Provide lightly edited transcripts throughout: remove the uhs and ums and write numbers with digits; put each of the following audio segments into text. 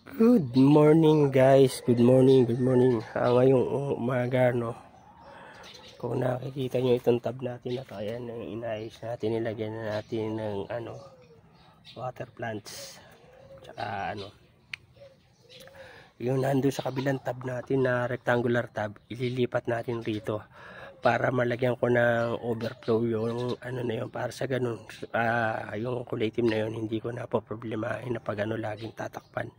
Good morning guys, good morning. Ngayong umaga, no, kung nakikita nyo itong tab natin na to, ayan, inayos natin, nilagyan na natin ng water plants, tsaka yung nando sa kabilang tab natin na rectangular tab, ililipat natin rito para malagyan ko ng overflow yung na yun, para sa ganun yung kulay itim na yun hindi ko na po problemahin na pag laging tatakpan,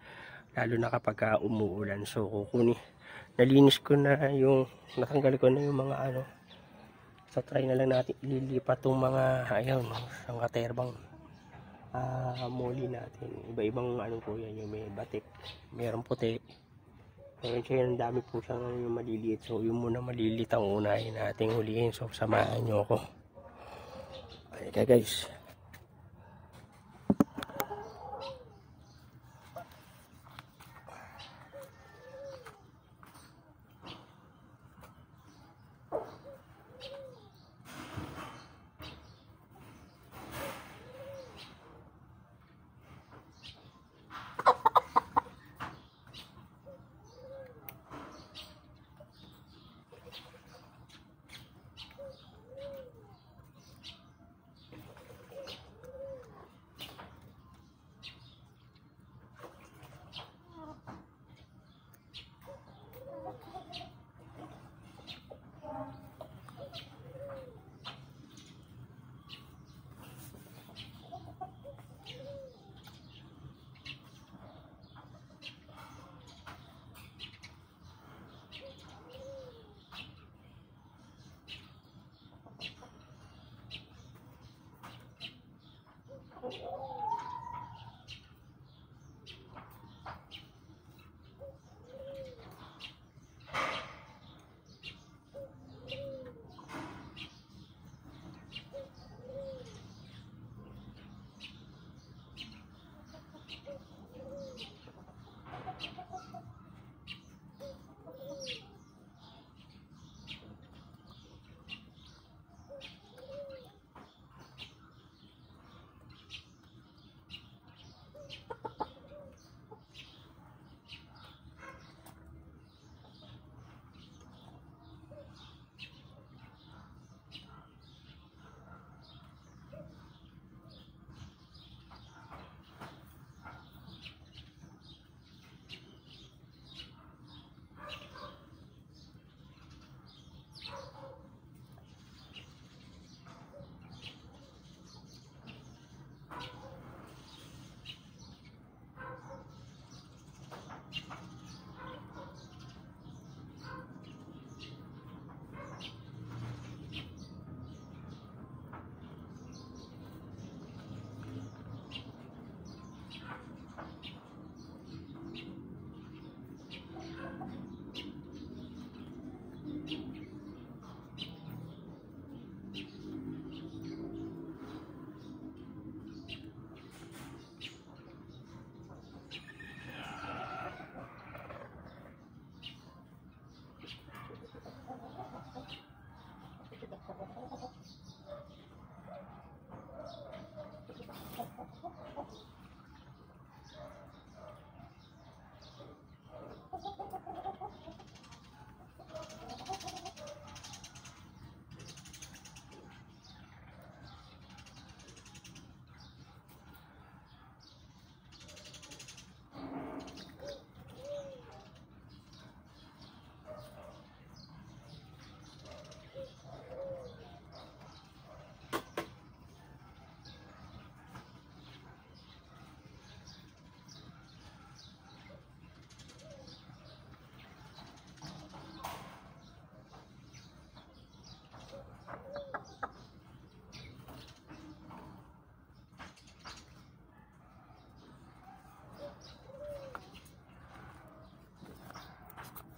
lalo na kapag umuulan. So nalinis ko na yung, natanggal ko na yung mga so try na lang natin ililipat tong mga ang katerbang muli natin. Iba-ibang po yan, yung may batik, mayroong puti, meron siya, ang dami po siyang yung maliliit. So yung muna maliliit ang unahin nating huliin. So samahan nyo ako. Okay guys.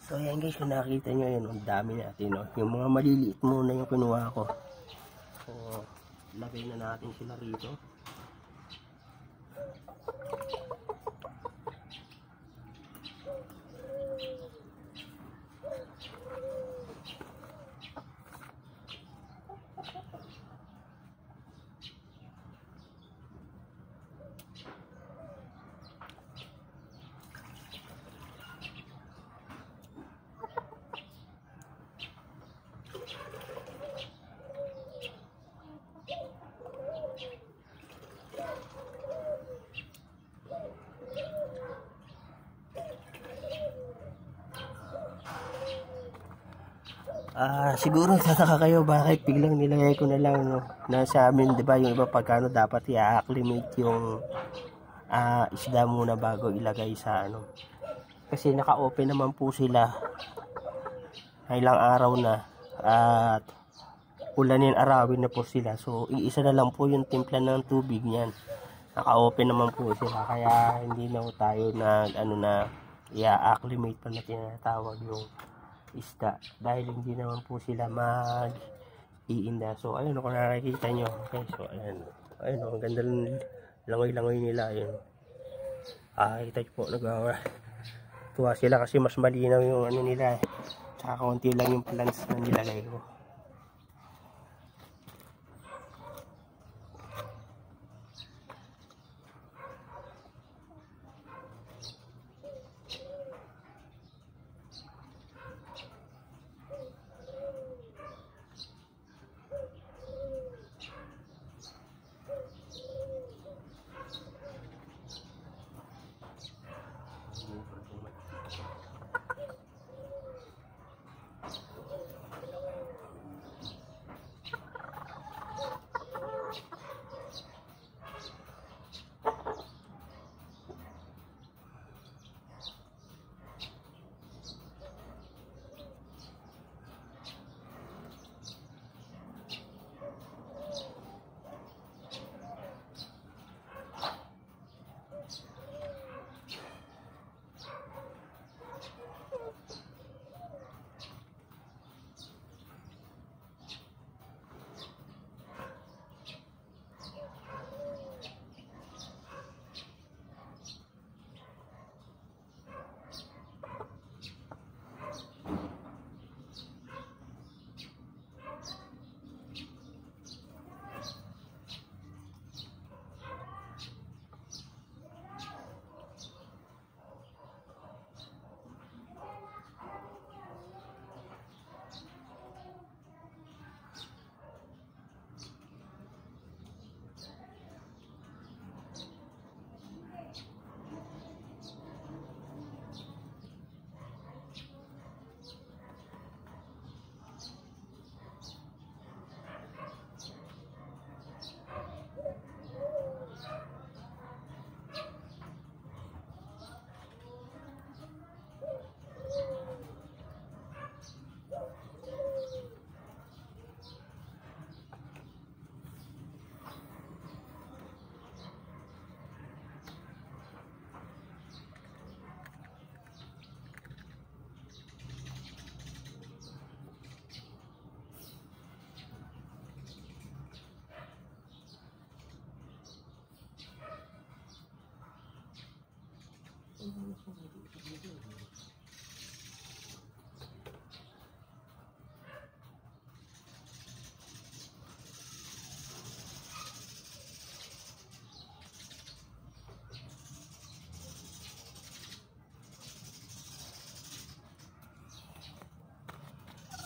So ayan guys, kung nakita nyo yun, ang dami natin, no? Yung mga maliliit muna yung kinuha ko. So lagay na natin sila rito. Siguro tataka kayo bakit biglang nilagay ko na lang, no? Nasa amin, di ba, yung iba pagkano dapat i-acclimate yung isda muna bago ilagay sa ano. Kasi naka-open naman po sila ilang araw na at ulanin arawin na po sila. So iisa na lang po yung timpla ng tubig niyan. Naka-open naman po sila kaya hindi na tayo na i-acclimate pa na tinatawag yung isda dahil hindi naman po sila mag-iinda. So ayun kung nakikita nyo. Okay, so ayun ang ganda ng langoy-langoy nila. Ayun. Kita nyo po tuwa sila kasi mas malinaw yung ano nila. Tsaka konti lang yung plants na nilagay ko.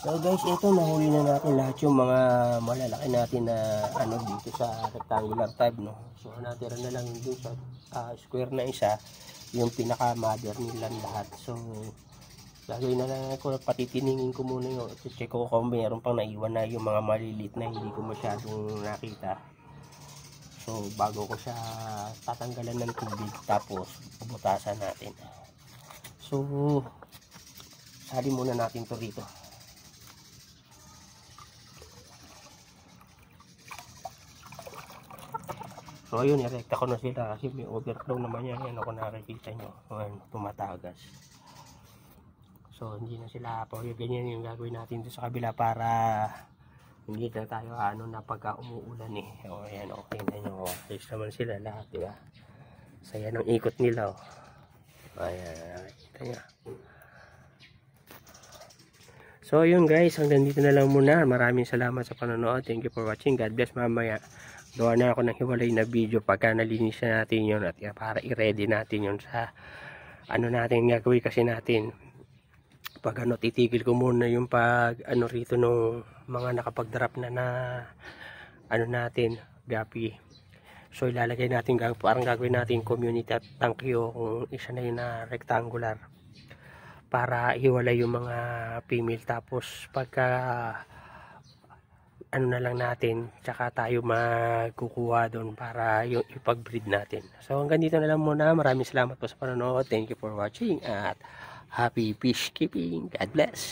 So guys, ito nahuli na natin lahat yung mga malalaki natin na ano dito sa rectangular type, no. So natira na lang yung sa square na isa, yung pinaka mother nilang lahat. So gagawin na lang ako, patitiningin ko muna yung check ko kung mayroon pang naiwan na yung mga malilit na hindi ko masyadong nakita. So bago ko siya tatanggalan ng tubig tapos bubutasan natin. So sali muna natin to rito. So ayun, irekta ko na sila kasi may overflow naman yan. Yan ako nakikita nyo. Ayan, tumatagas. So hindi na sila ganyan yung gagawin natin dito sa kabila para hindi na tayo na pagka umuulan eh. O ayan, okay na nyo. Ayos naman sila lahat, diba? Saya ng ikot nila. Ayan, nakikita nyo. So ayun guys, hanggang dito na lang muna. Maraming salamat sa panonood. Thank you for watching. God bless. Mamaya gawa na ako ng hiwalay na video pagka nalinis na natin yun at para i-ready natin yun sa ano natin gagawin kasi natin pag titigil ko muna yung pag rito nung mga nakapag-drop na natin gapi. So ilalagay natin parang gagawin natin community at thank you kung isa na yun na rectangular para iwalay yung mga female, tapos pagka ano na lang natin, tsaka tayo magkukuha doon para yung ipag-breed natin. So hanggang dito na lang muna. Maraming salamat po sa panonood. Thank you for watching at happy fish keeping. God bless.